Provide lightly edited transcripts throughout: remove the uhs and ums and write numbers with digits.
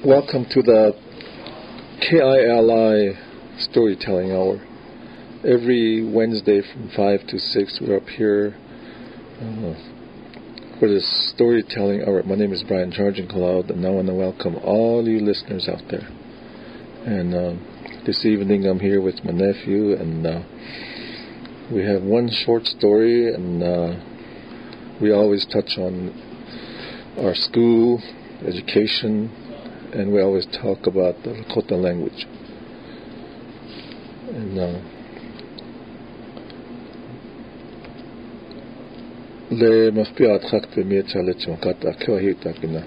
Welcome to the KILI Storytelling Hour. Every Wednesday from 5 to 6 we're up here for this Storytelling Hour. My name is Brian Charging Cloud, and I want to welcome all you listeners out there. And this evening I'm here with my nephew, and we have one short story, and we always touch on our school, education, and we always talk about the Lakota language. And le mafpiat khak pe me chale chmakata kyo hiuta kina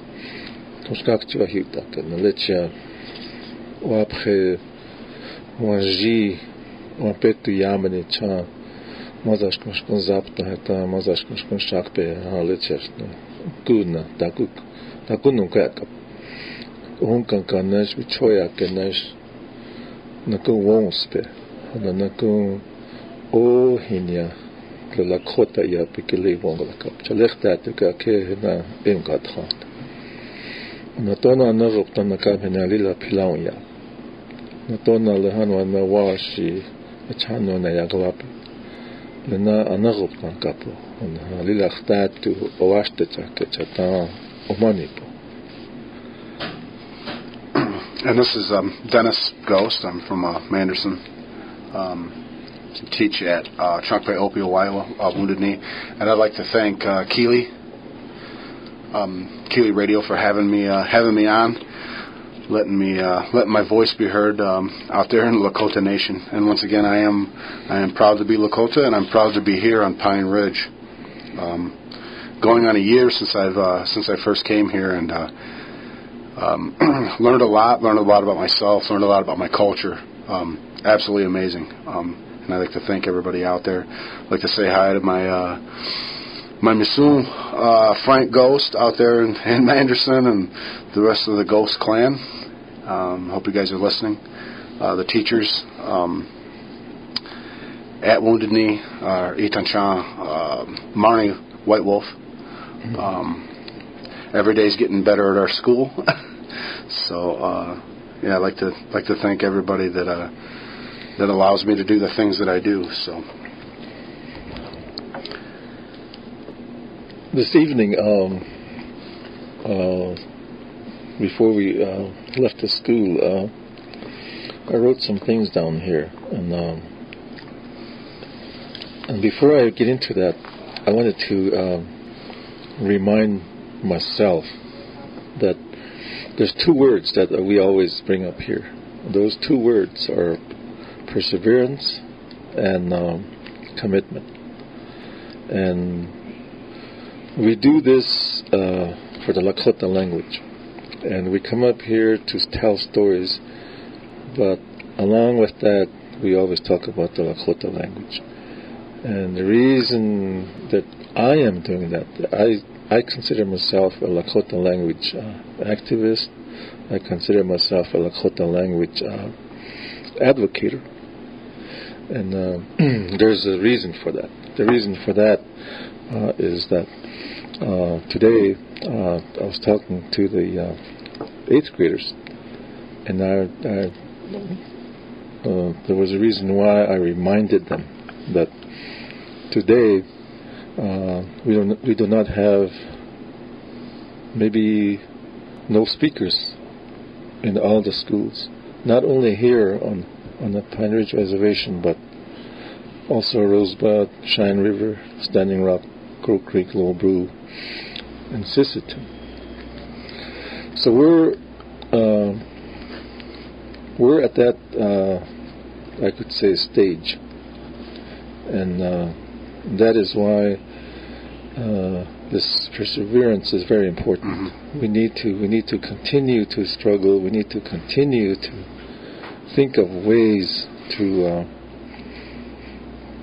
toskak chwa hiuta kina lecha wapre wanji wapetu yamene cha mazash koshkon zapta hata mazash koshkon shakpe ha lecha kuna takunu kaka Unkan kanash bichoya kanash nakun wonspe na nakun o hinya le Lakota ya pikili wongla kap chalekta tuka ke na imkatha na tona na rupta na kapena lila pilauya na tona le hanwa na washi chano na yaglap le na anarupta kapo na lila chtatu owashte chake chata omanipo. And this is Dennis Ghost. I'm from Manderson. Teach at Chunkpay Opio, Iowa, Wounded Knee. And I'd like to thank KILI Radio for having me on, letting my voice be heard out there in the Lakota Nation. And once again, I am proud to be Lakota, and I'm proud to be here on Pine Ridge. Going on a year since I first came here, and learned a lot about myself, learned a lot about my culture. Absolutely amazing. And I'd like to thank everybody out there. I'd like to say hi to my Misoon, Frank Ghost out there in Manderson, and the rest of the Ghost clan. Hope you guys are listening. The teachers at Wounded Knee, Itan Chan, Marnie White Wolf. Every day's getting better at our school. So I'd like to thank everybody that allows me to do the things that I do. So this evening, before we left the school, I wrote some things down here, and before I get into that, I wanted to remind myself that there's two words that we always bring up here. Those two words are perseverance and commitment. And we do this for the Lakota language. And we come up here to tell stories, but along with that, we always talk about the Lakota language. And the reason that I am doing that, I consider myself a Lakota language activist. I consider myself a Lakota language advocator. And there's a reason for that. The reason for that is that today I was talking to the 8th graders, and there was a reason why I reminded them that today we do not have maybe no speakers in all the schools. Not only here on the Pine Ridge Reservation, but also Rosebud, Cheyenne River, Standing Rock, Crow Creek, Little Brew, and Sisseton. So we're at that I could say stage, and that is why this perseverance is very important. Mm-hmm. We need to continue to struggle. We need to continue to think of ways to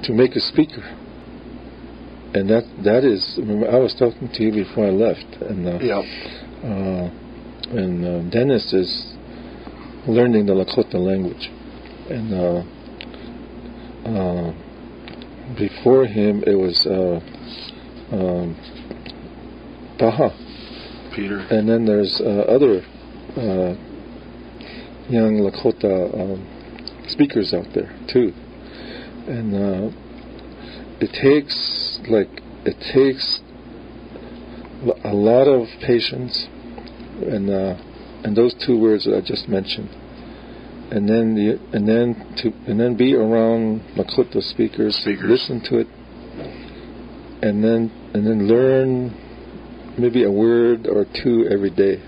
make a speaker. And that is. Remember, I was talking to you before I left, and Dennis is learning the Lakota language, and before him it was Taha, Peter, and then there's other young Lakota speakers out there too, and it takes a lot of patience, and those two words that I just mentioned, and then be around Lakota speakers, listen to it, and then learn maybe a word or two every day,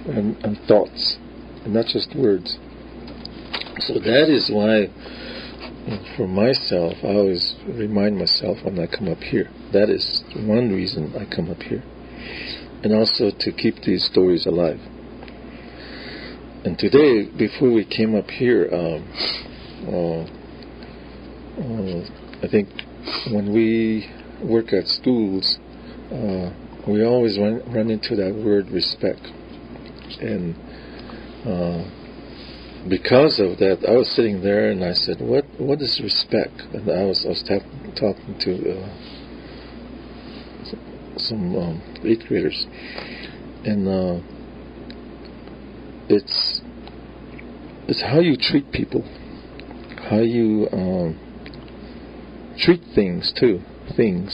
and thoughts, and not just words. So that is why, for myself, I always remind myself when I come up here. That is one reason I come up here, and also to keep these stories alive. And today, before we came up here, I think when we work at schools, we always run into that word respect, and because of that, I was sitting there and I said, "What is respect?" And I was talking to some 8th graders, and it's how you treat people, how you treat things too, and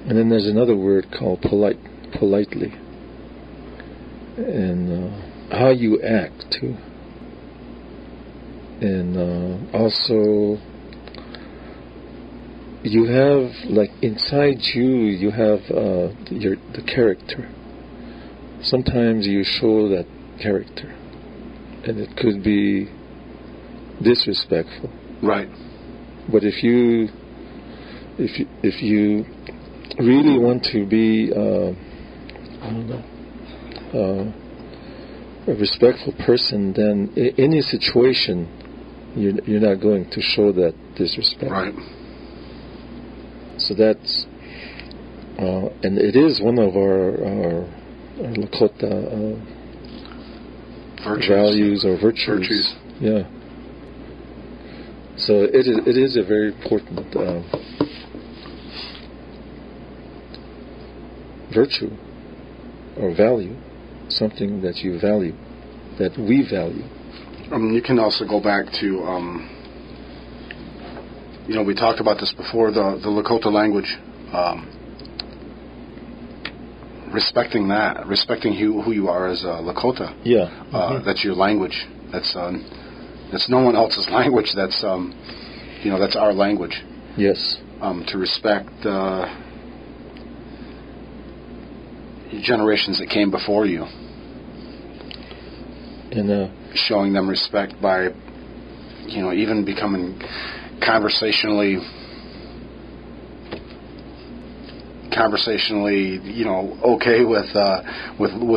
then there's another word called politely, and how you act too, and also you have, like, inside you have the character. Sometimes you show that character, and it could be disrespectful. Right. But if you really want to be a respectful person, then any situation you're not going to show that disrespect. Right. So that's and it is one of our Lakota values or virtues. Yeah. So it is a very important virtue or value, something that you value, that we value. You can also go back to, we talked about this before, the Lakota language. Respecting who you are as a Lakota. Yeah. That's your language. That's no one else's language. That's that's our language. Yes. To respect generations that came before you, and showing them respect by, even becoming conversationally, okay with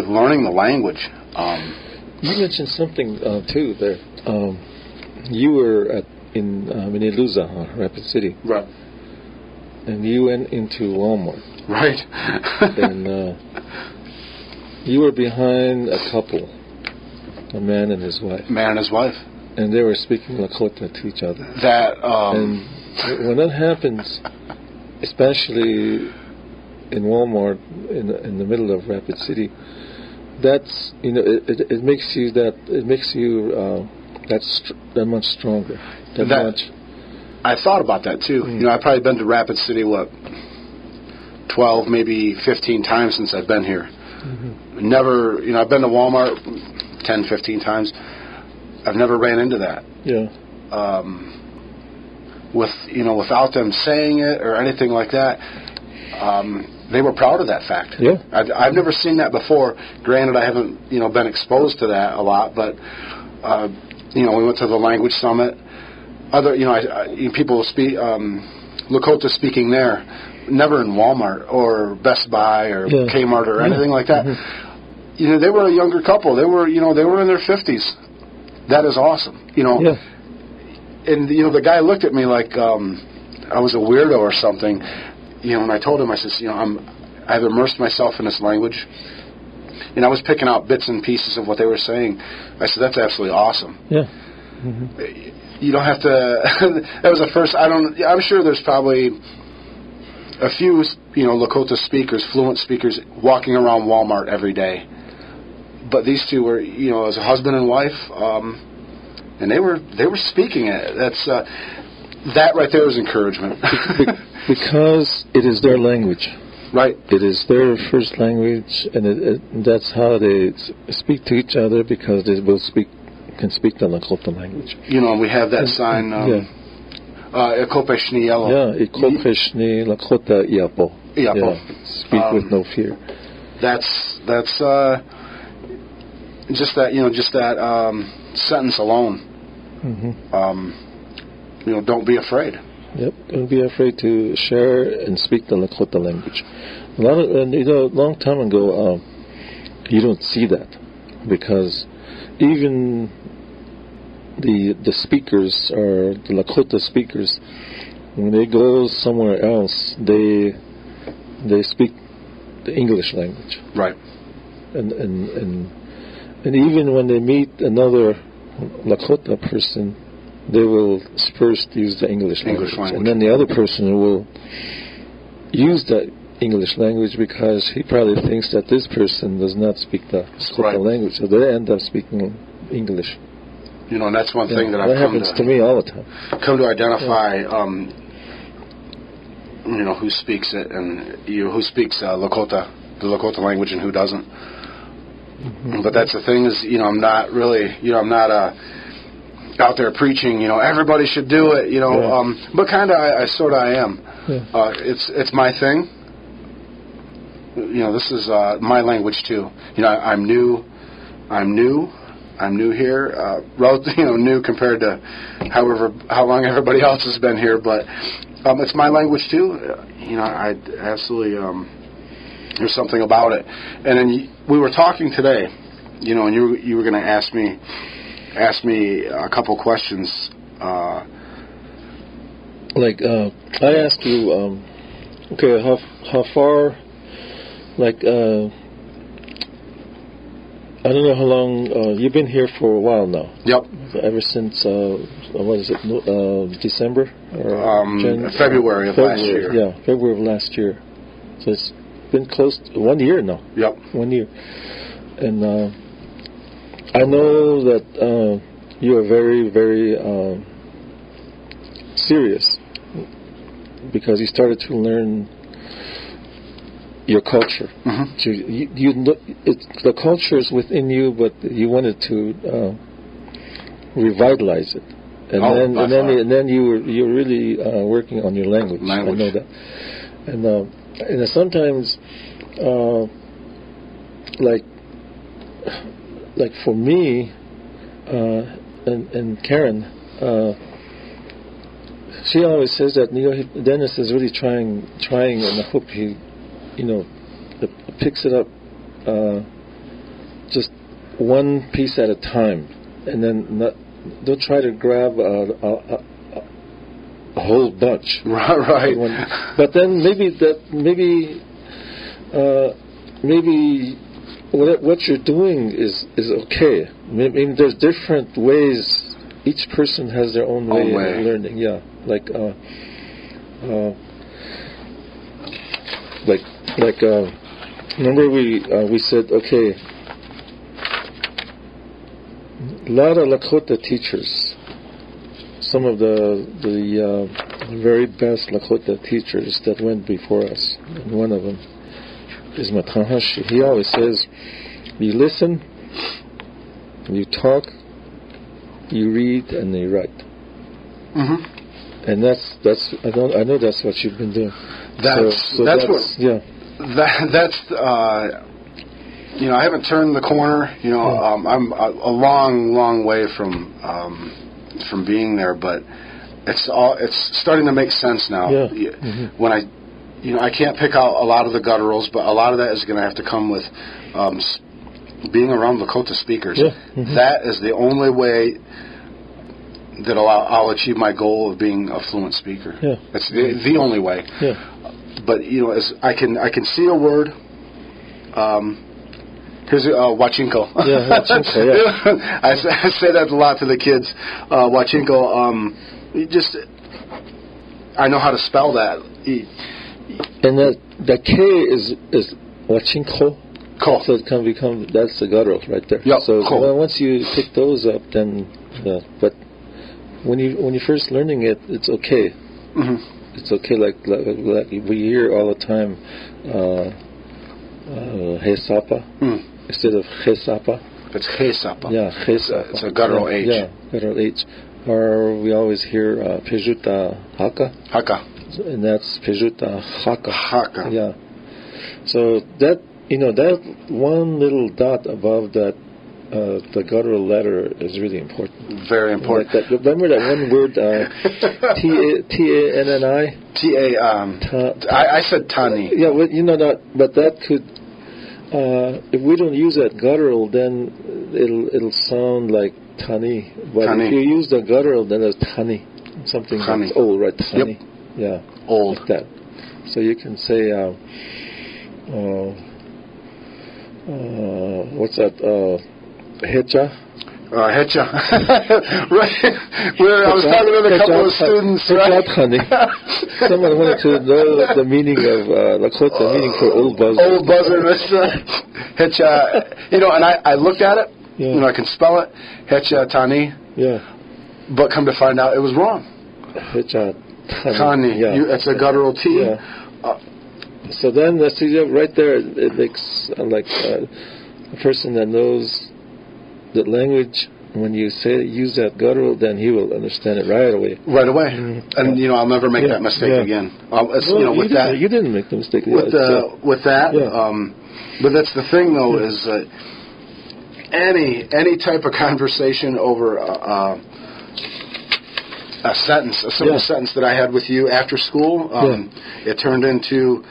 learning the language. You mentioned something too there. You were in Miniluza, Rapid City, right? And you went into Walmart, right? And you were behind a couple, a man and his wife. And they were speaking Lakota to each other. And when that happens, especially in Walmart, in the middle of Rapid City, that's it makes you that much stronger. I thought about that too. I've probably been to Rapid City 12, maybe 15 times since I've been here. Mm-hmm. Never, I've been to Walmart 10, 15 times. I've never ran into that. Yeah. Without them saying it or anything like that, they were proud of that fact. Yeah. I've never seen that before. Granted, I haven't, been exposed to that a lot, but, we went to the language summit. Other, people speak, Lakota speaking there, never in Walmart or Best Buy or Kmart or anything like that. Mm-hmm. They were a younger couple. They were in their 50s. That is awesome. Yeah. And, the guy looked at me like I was a weirdo or something. And I told him, I said, I've immersed myself in this language. And I was picking out bits and pieces of what they were saying. I said, that's absolutely awesome. Yeah. Mm-hmm. You don't have to... That was the first... I'm sure there's probably a few, Lakota speakers, fluent speakers, walking around Walmart every day. But these two were, as a husband and wife, and they were speaking it. That's that right there is encouragement. Because it is their language. Right. It is their first language, and that's how they speak to each other, because they both can speak the Lakota language. We have that sign. Ekopeshni Yellow. Yeah, Ekopeshni Lakota Iapo. Iapo. Speak with no fear. That's just that sentence alone. Mm-hmm. Don't be afraid. Yep, don't be afraid to share and speak the Lakota language. A long time ago, you don't see that, because even the speakers, or the Lakota speakers, when they go somewhere else, they speak the English language. Right. And even when they meet another Lakota person, they will first use the English language. And then the other person will use that English language, because he probably thinks that this person does not speak the Lakota language, so they end up speaking English. And that's one thing that I've happens to me all the time. Come to identify, who speaks it, and who speaks Lakota, the Lakota language, and who doesn't. Mm-hmm. But that's the thing is, I'm not really, I'm not out there preaching, everybody should do it, but kind of, I sort of I am. Yeah. It's my thing. This is my language too. I'm new here, new compared to how long everybody else has been here, but it's my language too. I absolutely, there's something about it. And then we were talking today, and you were going to ask me a couple questions. I asked you, okay, how far, I don't know how long, you've been here for a while now. Yep. Ever since, December? Or February of last year. Yeah, February of last year. So it's been close to 1 year now. Yep. 1 year. And I know that you are very, very serious, because you started to learn your culture. Mm-hmm. So the culture is within you, but you wanted to revitalize it, and then you're really working on your language. I know that, and sometimes, like for me, and Karen, she always says that Dennis is really trying, and I hope he, picks it up just one piece at a time, and then don't try to grab a whole bunch. Right. But then maybe what you're doing is okay. Maybe there's different ways. Each person has their own way of learning. Yeah, remember we said, okay, a lot of Lakota teachers, some of the very best Lakota teachers that went before us, and one of them is Matanhashi. He always says, you listen, you talk, you read, and you write. Mm-hmm. And that's I know that's what you've been doing. That's I haven't turned the corner. I'm a long way from being there, but it's starting to make sense now. Yeah. Mm-hmm. When I can't pick out a lot of the gutturals, but a lot of that is going to have to come with being around Lakota speakers. Yeah. Mm-hmm. That is the only way that I'll achieve my goal of being a fluent speaker. Yeah. That's the only way. Yeah. But as I can see a word. Here's Wachinko. Yeah, Wachinko. Yeah. I say that a lot to the kids. Wachinko. I know how to spell that. And the K is wachinko. Ko. So it can become, that's the guttural right there. Yep. So Ko. once you pick those up, then but when you first learning it, it's okay. Mm-hmm. It's okay. Like we hear all the time, he sapa instead of he sapa. It's he sapa. Yeah, he sapa. It's a guttural H. Yeah, guttural H. Or we always hear pejuta haka. Haka. And that's pejuta haka. Haka. Yeah. So that that one little dot above that the guttural letter is really important. Very important. Like that. Remember that one word T-A-N-N-I? I said tani. Yeah, well, that, but that could if we don't use that guttural, then it'll sound like tani. But tani. if you use the guttural, then it's tani. Something tani. that's old, right? Tani. Yep. Yeah. Old. Like that. So you can say what's that? Hecha. Hecha. Right. I was talking to a couple of students. Right? Someone wanted to know the meaning of Lakota, meaning for old buzzer. Old buzzer. Hecha. And I looked at it. Yeah. I can spell it. Hecha tani. Yeah. But come to find out, it was wrong. Hecha tani. Yeah. It's a guttural T. Yeah. So then, right there, it makes like a person that knows the language. When you use that guttural, then he will understand it right away. Right away, Mm-hmm. And I'll never make that mistake again. With that, you didn't make the mistake. With that, but that's the thing, though, is that any type of conversation over a sentence, a simple sentence that I had with you after school, it turned into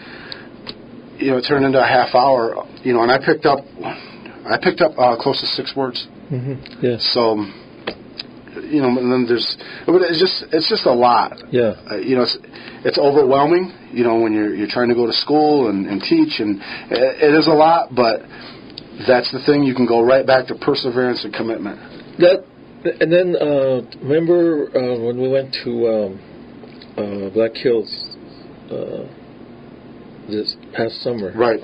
a half hour, and I picked up close to 6 words. Mm-hmm. Yeah. So, and then it's just a lot. Yeah. It's overwhelming. When you're trying to go to school and teach, and it is a lot. But that's the thing. You can go right back to perseverance and commitment. And then remember when we went to Black Hills this past summer, right?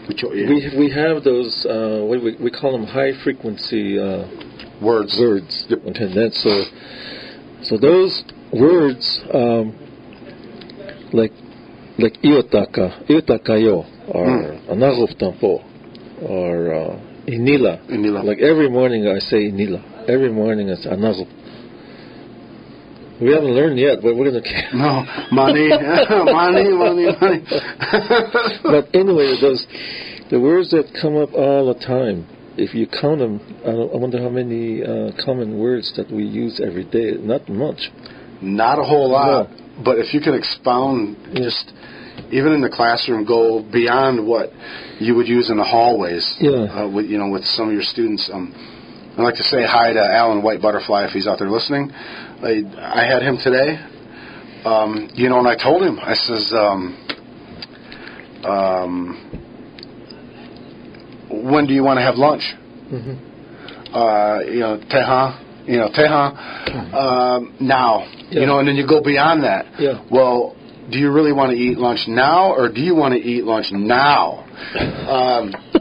We have those we call them high frequency words. Yep. Okay, that's so those words like iotaka yo or anagov tampo or inila. Like every morning I say inila. Every morning I say anagov. We haven't learned yet, but we're going to... No, money. But anyway, the words that come up all the time, if you count them, I wonder how many common words that we use every day. Not much. Not a whole lot. No. But if you can expound, just even in the classroom, go beyond what you would use in the hallways. With some of your students. I'd like to say hi to Alan White Butterfly if he's out there listening. I had him today, and I told him, I says, when do you want to have lunch? Mm-hmm. Teha, now, and then you go beyond that. Yeah. Well, do you really want to eat lunch now, or do you want to eat lunch now?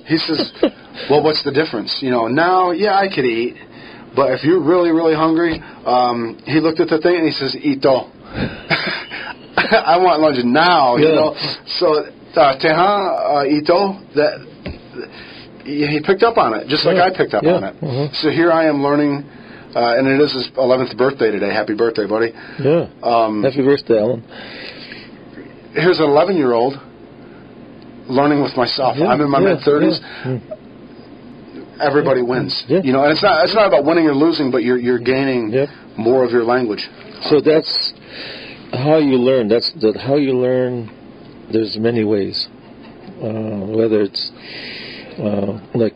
He says, well, what's the difference? Now, I could eat. But if you're really, really hungry, he looked at the thing and he says, ito. I want lunch now, So, teha, ito, he picked up on it, just like I picked up on it. Uh-huh. So here I am learning, and it is his 11th birthday today. Happy birthday, buddy. Yeah. Happy birthday, Alan. Here's an 11-year-old learning with myself. I'm in my mid-30s. Yeah. Everybody wins, and it's not about winning or losing, but you're gaining more of your language. So that's how you learn. That's how you learn. There's many ways. Whether it's like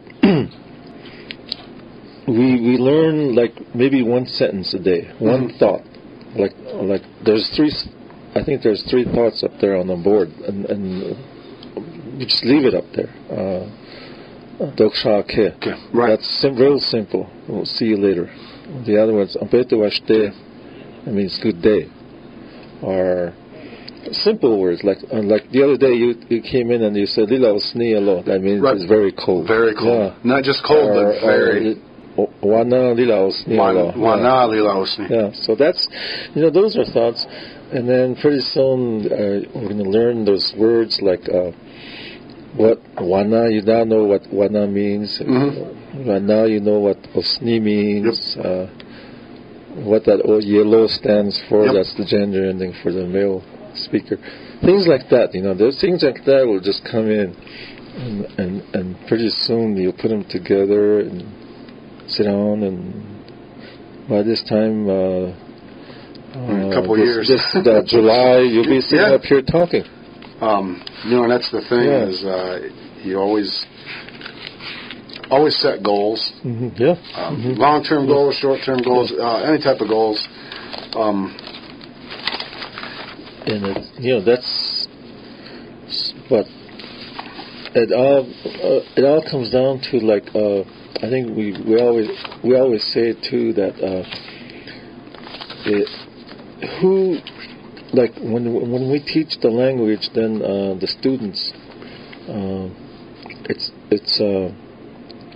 we learn like maybe one sentence a day, one thought. Like there's 3. I think there's 3 thoughts up there on the board, and you just leave it up there. Okay. Right. That's real simple. We'll see you later. The other one's Ampete Washte, it means good day. Or simple words like the other day you came in and you said "Lila usni alo." That means it's very cold. Very cold. Yeah. Not just cold, but very. Wana lila usni alo. Wana lila usni. Yeah. So that's, those are thoughts, and then pretty soon we're going to learn those words like what wana. You now know what wana means. Now you know what usni means. Yep. What that yellow stands for. Yep. That's the gender ending for the male speaker. Things like that, those things like that will just come in, and pretty soon you'll put them together and sit down, and by this time, a couple of years, July, you'll be sitting up here talking. And that's the thing is you always set goals. Long-term goals, short-term goals, any type of goals. And that's, but it all comes down to like I think we always say too that who, like when we teach the language, then the students it's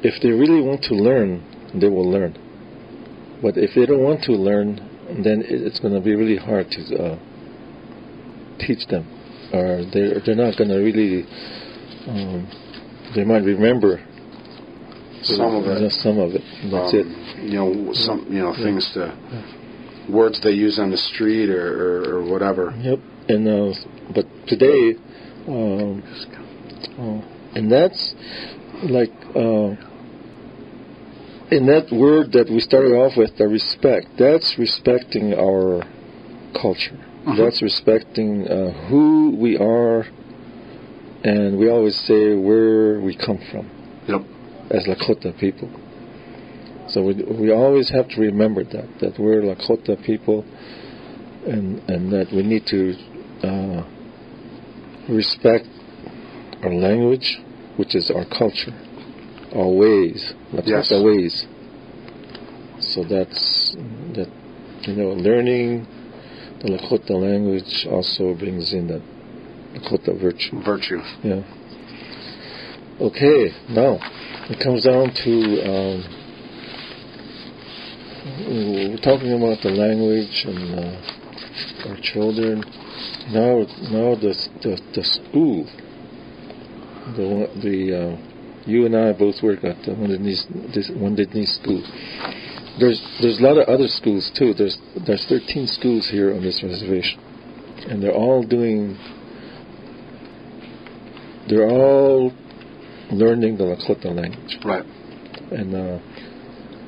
if they really want to learn, they will learn. But if they don't want to learn, then it's going to be really hard to teach them, or they're not going to really. They might remember some of it. Just some of it. That's it. Things to words they use on the street or whatever. Yep. And but today, and that's like in that word that we started off with, the respect. That's respecting our culture. That's respecting who we are, and we always say where we come from. Yep. As Lakota people. So we always have to remember that we're Lakota people, and that we need to respect our language, which is our culture, our ways, Lakota ways. So that's that. Learning the Lakota language also brings in that Lakota virtue. Yeah. Okay, now it comes down to we're talking about the language and our children. Now the school. You and I both work at the Wounded Knee School. There's a lot of other schools too. There's 13 schools here on this reservation, and they're all learning the Lakota language. Right. And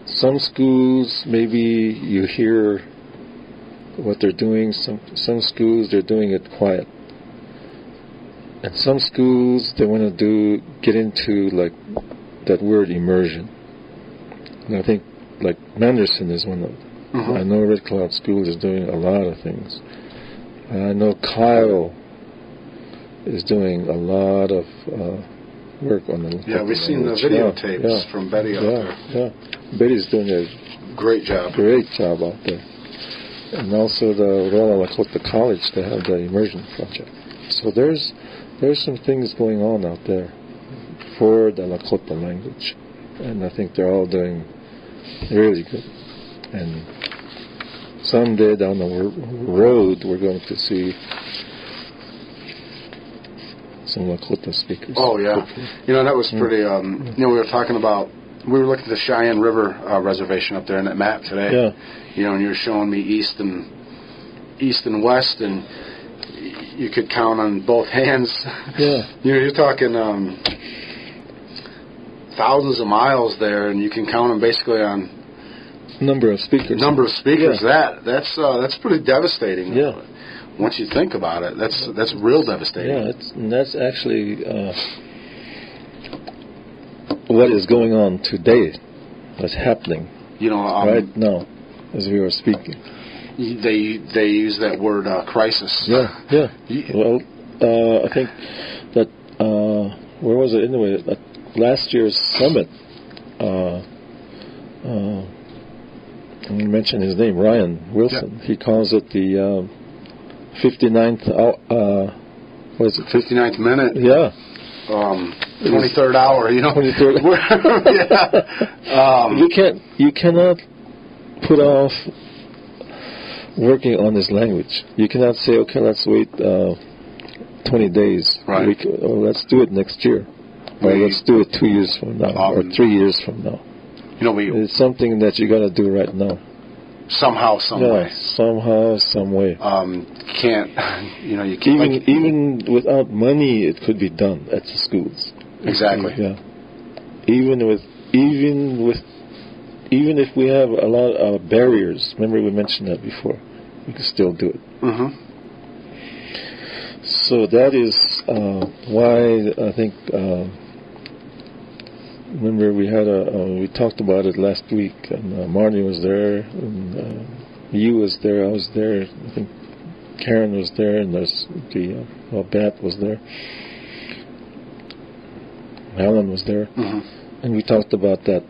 some schools, maybe you hear what they're doing. Some schools they're doing it quiet, and some schools they want to get into like that word immersion. And I think like Manderson is one of them. I know Red Cloud School is doing a lot of things. I know Kyle is doing a lot of work on the. Yeah, we've seen the videotapes from Betty out there. Yeah, Betty's doing a great job out there. And also the Royal Lakota College, they have the immersion project. So there's some things going on out there for the Lakota language, and I think they're all doing really good. And someday down the road, we're going to see some Lakota speakers. Oh yeah, that was pretty. We were talking about. We were looking at the Cheyenne River reservation up there in that map today. Yeah. And you were showing me east and west, and you could count on both hands. Yeah. You're talking thousands of miles there, and you can count them basically on number of speakers. Yeah. That's pretty devastating. Yeah. Once you think about it, that's real devastating. Yeah, that's actually what is going on today. What's happening? Right now, as we are speaking. They use that word crisis. Yeah. Well, I think that where was it anyway? At last year's summit, I'm going to mention his name, Ryan Wilson. Yeah. He calls it the 59th. Was it 59th minute? Yeah. 23rd hour. 23rd. Yeah. You cannot put off working on this language. You cannot say, okay, let's wait 20 days. Right. Let's do it next year. Or let's do it 2 years from now, or 3 years from now. It's something that you got to do right now. Somehow, some way. Somehow, some way. You can't. You can't. Even without money, it could be done at the schools. Exactly. Yeah. Even if we have a lot of barriers, remember we mentioned that before, we can still do it. Mm-hmm. So that is why I think. Remember we had we talked about it last week, and Marnie was there, and you was there, I was there, I think Karen was there, and there's Beth was there, Alan was there, and we talked about that.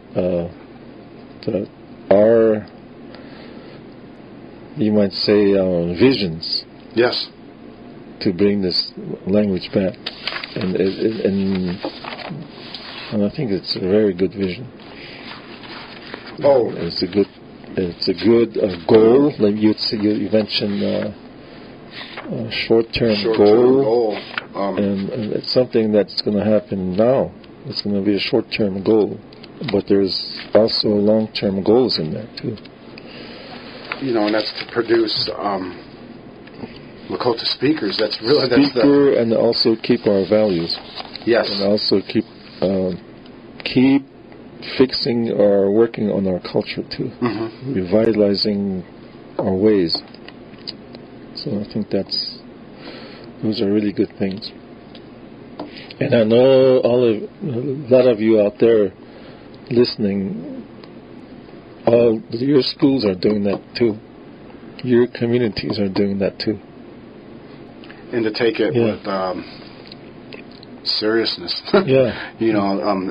Our, you might say, visions. Yes. To bring this language back, and I think it's a very good vision. Oh, it's a good goal. Like you mentioned, short-term goal. And it's something that's going to happen now. It's going to be a short-term goal, but there's also long-term goals in there too. And that's to produce Lakota speakers. That's and also keep our values. Yes. And also keep fixing or working on our culture too, revitalizing our ways. So I think those are really good things. And I know a lot of you out there listening, all your schools are doing that too. Your communities are doing that too. And to take it with seriousness. Yeah.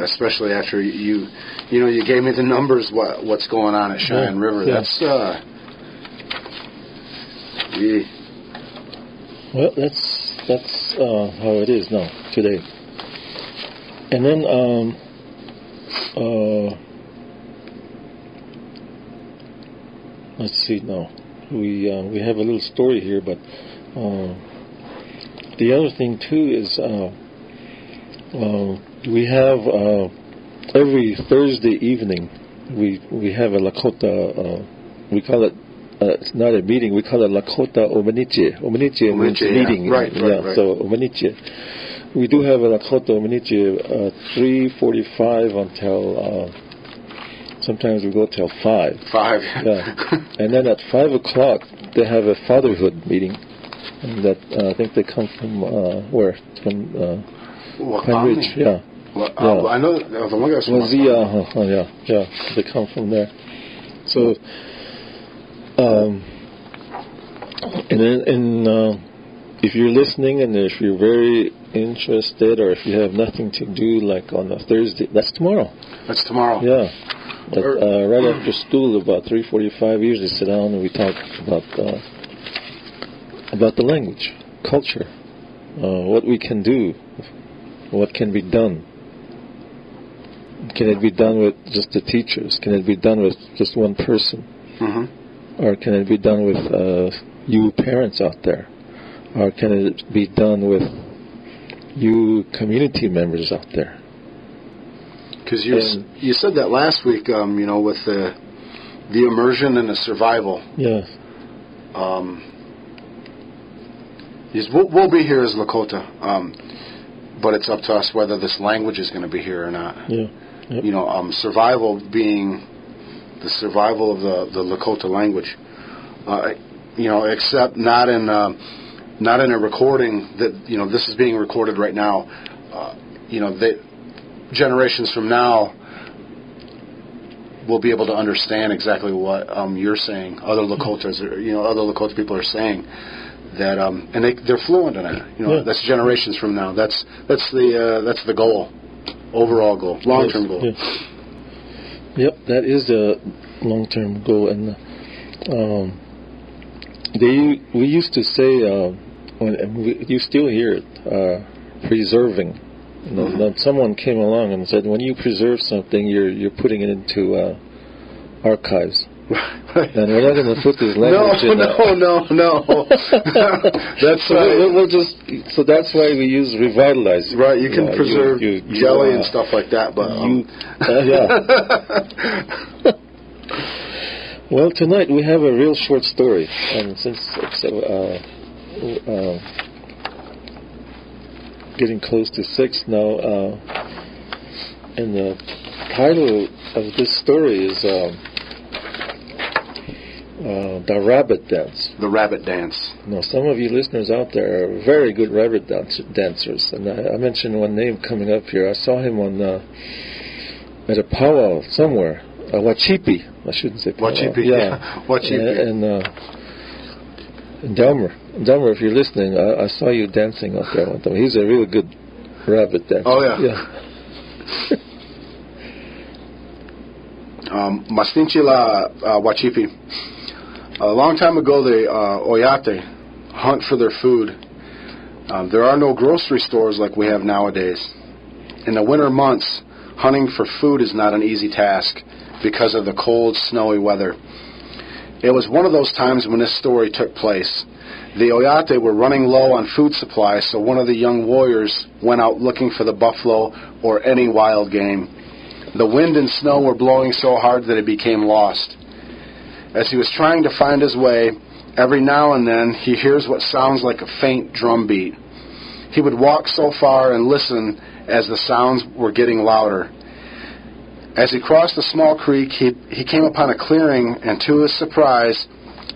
Especially after you gave me the numbers, what's going on at Cheyenne River. Yeah. That's well, that's how it is now today. And then let's see now. We have a little story here, but the other thing too is we have every Thursday evening we have a Lakota. We call it. It's not a meeting. We call it Lakota Omeniche. Omeniche means meeting. Right. So Omeniche. We do have a Lakota Omeniche 3:45 until. Sometimes we go till 5. 5. Yeah. And then at 5 o'clock they have a fatherhood meeting. And that I think they come from where? From Pine Ridge. Yeah. Well, I know the one guy's from yeah. They come from there. So. And then, if you're listening and if you're very interested, or if you have nothing to do, like on a Thursday, that's tomorrow. That's tomorrow. Yeah. But, right after school, about 3:45, we usually sit down and we talk about the language, culture, what we can do, what can be done. Can it be done with just the teachers? Can it be done with just one person? Or can it be done with you parents out there? Or can it be done with you community members out there? Because you said that last week, with the immersion and the survival. Yeah. We'll be here as Lakota, but it's up to us whether this language is going to be here or not. Yeah. Yep. Survival being the survival of the Lakota language. Except not in a recording that this is being recorded right now. Generations from now will be able to understand exactly what you're saying. Other Lakotas, other Lakota people are saying that, and they're fluent in it. That's generations from now. That's the goal, overall goal, long-term goal. Yeah. Yep, that is the long-term goal, and we used to say, you still hear it, preserving. Then someone came along and said, when you preserve something, you're putting it into archives. And we're not going to put this language in. No. That's so that's why we use revitalize. Right, you can preserve jelly and stuff like that, but yeah. Well, tonight we have a real short story, and since it's getting close to 6 now, and the title of this story is The Rabbit Dance. The Rabbit Dance. Now, some of you listeners out there are very good rabbit dancers, and I mentioned one name coming up here. I saw him at a powwow somewhere. Wachipi. I shouldn't say powwow. Wachipi. Yeah. Wachipi. And Delmer, if you're listening, I saw you dancing out there one time. He's a really good rabbit dancer. Oh, yeah. Mastinchila Wachipi. A long time ago, the Oyate hunt for their food. There are no grocery stores like we have nowadays. In the winter months, hunting for food is not an easy task because of the cold, snowy weather. It was one of those times when this story took place. The Oyate were running low on food supply, so one of the young warriors went out looking for the buffalo or any wild game. The wind and snow were blowing so hard that he became lost. As he was trying to find his way, every now and then he hears what sounds like a faint drum beat. He would walk so far and listen as the sounds were getting louder. As he crossed a small creek, he came upon a clearing, and to his surprise,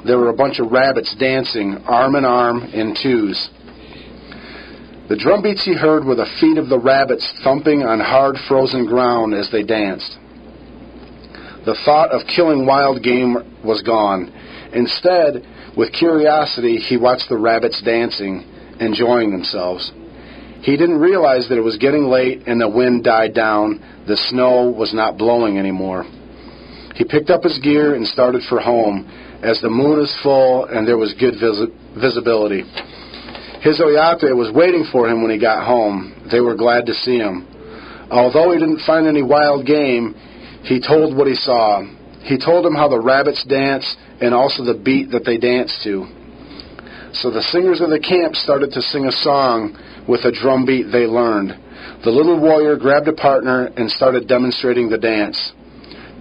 there were a bunch of rabbits dancing, arm in arm, in twos. The drum beats he heard were the feet of the rabbits thumping on hard, frozen ground as they danced. The thought of killing wild game was gone. Instead, with curiosity, he watched the rabbits dancing, enjoying themselves. He didn't realize that it was getting late and the wind died down. The snow was not blowing anymore. He picked up his gear and started for home, as the moon is full and there was good visibility. His Oyate was waiting for him when he got home. They were glad to see him. Although he didn't find any wild game, he told what he saw. He told him how the rabbits dance and also the beat that they dance to. So the singers of the camp started to sing a song with a drum beat they learned. The little warrior grabbed a partner and started demonstrating the dance.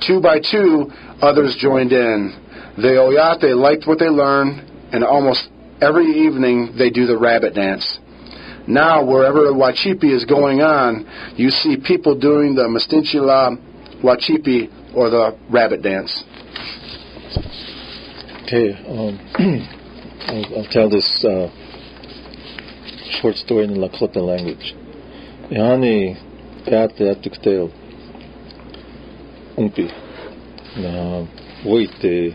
2 by 2, others joined in. The Oyate liked what they learned, and almost every evening they do the rabbit dance. Now, wherever a Wachipi is going on, you see people doing the Mastinchila Wachipi, or the rabbit dance. Okay, I'll tell this short story in the Lakota language. Yani ate atuktel umpi na voite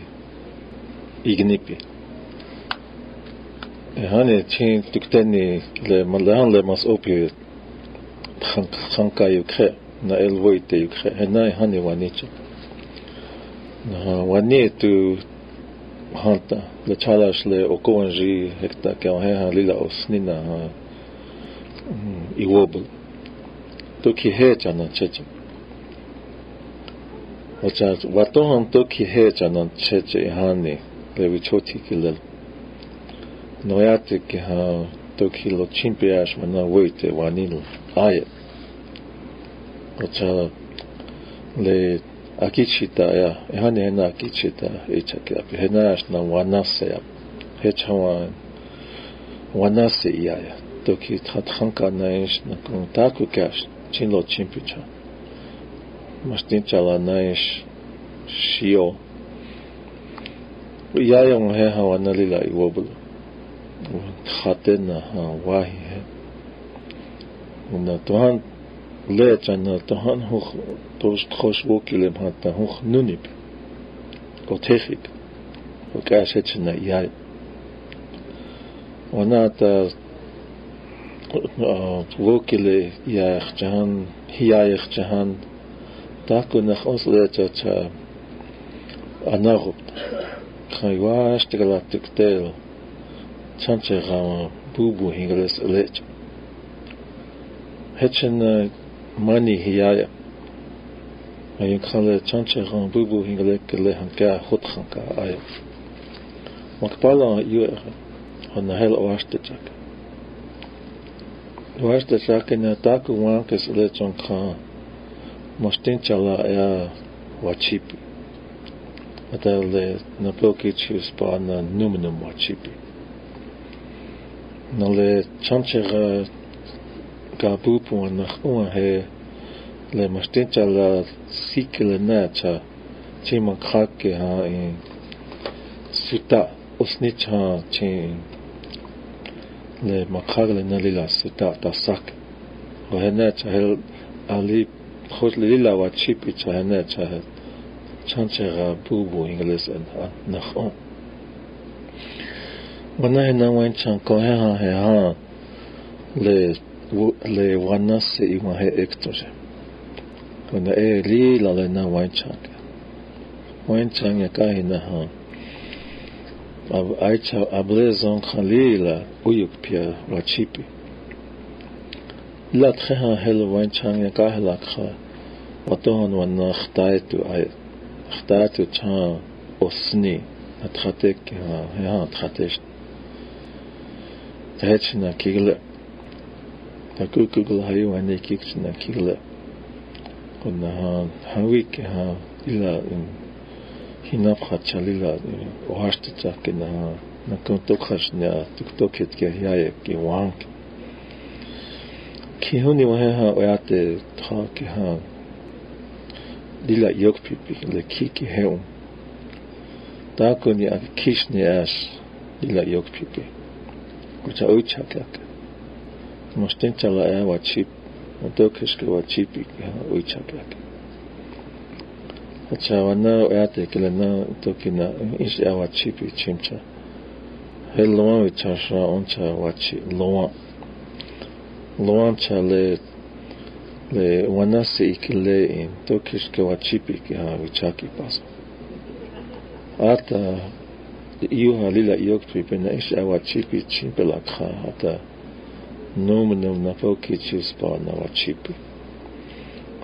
ignipi. Yani chin tukteni le malahan le mas opi khanka yukhe na el voite yukhe henai hani wanicha. Na wani tu hanta le chalash le okonji hekta ke ha lila osnina iwobel to ki he chana cheche ocha watohan to ki he chana cheche hani le wichoti kilel noyate ke ha to ki lo chimpiash mana woite wanil aye ocha le akichita ya hani na akichita echake henash na wanase ya hechawa wanase ya toki tathanka naish na kontaku kash chinlo chimpicha mastincha la naish shio ya yong he hawana lila iwobul khatena ha wahi he una tohan lechana tohan ho tos khosbo kilem hatta ho nunip o techik o kashechna ya ona ta وكله يا جهان هي جهان تاكو نخوص لتا أناغب Kaiwash de Galactic Chanche Rama Bubu Hingles Elech Hetchen Money Hiaya. I call it Chanche Rama Bubu Hingelek Lehanka Hothanka Aya. Makpala you on the hell wash the jack. Wash the jack in the Taku Wankas Lechon Khan Mostinchala Aya Wachipi. Atale Napoki Chus Pana Numinum Wachipi. Nale Chanchera Gabupu and Nahuahe Le Mostinchala Sikile Nacha Chimakake ha in Suta Usnicha Chin Le Makagle Nalila Suta Tasak Ohenacha Hel Ali Hotlila Wachipi Chahenacha Chanchera Bubu English and Nahon. When I know when Chankoha Heha Le Wanase Imahe Ectose. When the air Lila Lena Winchang. Winchang Yakahinaha. Aicha Ablezon Khalila Uyukpia Wachipi. Latreha Hel Winchang Yakahilakha. Watohan Wanach Taitu Ayat. اختارت چه اسنی اتخاطی که ها اتخاطیش تهچ نکیله تکوکل هایی و نیکیش نکیله کنه هاوی که ها ایلا هیناب خدشه لیلا واشت چه که نه نکن توخش نه توکت که هیای که وانگ کی هونی واه ها ویات تا که ها Lila yok pipi le kiki heum. Takoni ak kishni ash lila yok pipi. Kucha uichakak. Mostinchala e wachip. Motokeske wachipi uichakak. Acha wana eate kele na tokina ish e wachipi chimcha. He loan wichasha oncha wachi loan. Loan cha le wanase ikile in tokish ke wachipi ke ha wichaki paso ata iuha lila iokpi pena ish a wachipi chimpelakha ata nomenum napoki chispa na wachipi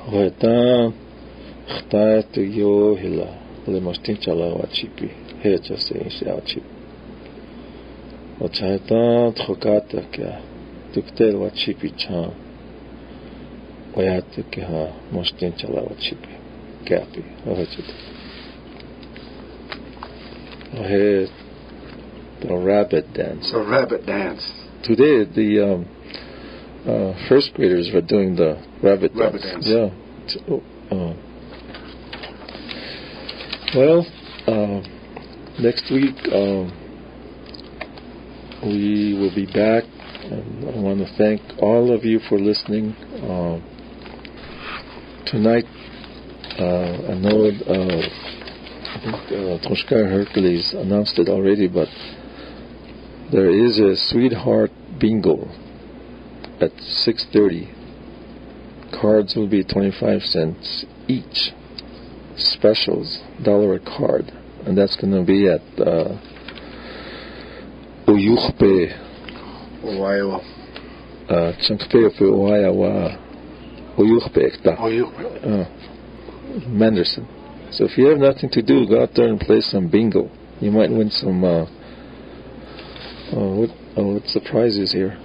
hoeta khtaet yo hila le mostinchala wachipi hecha se ish a wachipi ochaeta trokata ke tuktel wachipi cha Oyate ke ha mostinchala wachipi kapi ohachit ohe the rabbit dance. The rabbit dance. Today the first graders were doing the rabbit dance. Yeah. Well, next week we will be back, and I want to thank all of you for listening. Tonight, I know I think Toshkar Hercules announced it already, but there is a Sweetheart Bingo at 6:30. Cards will be 25 cents each. Specials, $1 a card, and that's going to be at Uyukhpe, Ohio. Chankpe Ohio. Manderson. So if you have nothing to do, go out there and play some bingo. You might win some. What's the prizes here?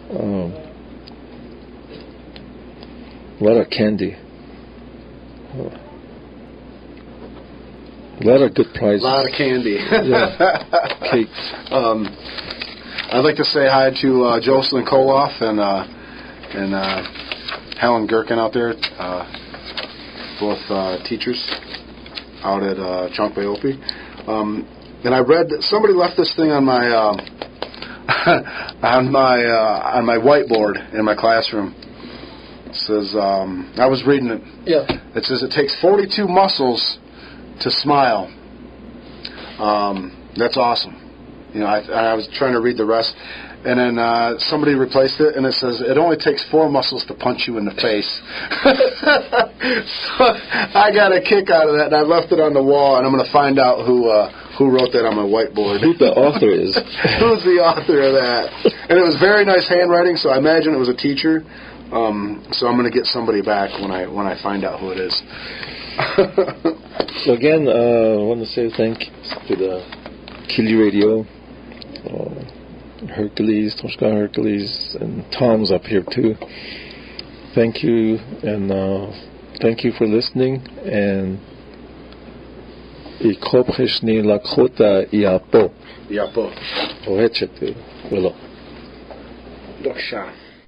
A lot of candy. A lot of good prizes. A lot of candy. Yeah. Cake. I'd like to say hi to Jocelyn Koloff and Helen Gherkin out there, both teachers out at Chunkwayopi. And I read that somebody left this thing on my on my whiteboard in my classroom. It says I was reading it. Yeah. It says it takes 42 muscles to smile. That's awesome. You know, I was trying to read the rest, And then somebody replaced it, and it says, it only takes 4 muscles to punch you in the face. So I got a kick out of that, and I left it on the wall, and I'm going to find out who wrote that on my whiteboard. Who the author is. Who's the author of that? And it was very nice handwriting, so I imagine it was a teacher. So I'm going to get somebody back when I find out who it is. So again, I want to say thank you to the KILI Radio, Hercules, Toshka Hercules, and Tom's up here too. Thank you, and thank you for listening. And Ikopcheshni Lakota Iapo. Iapo. Ohechetu. Willow. Doksha.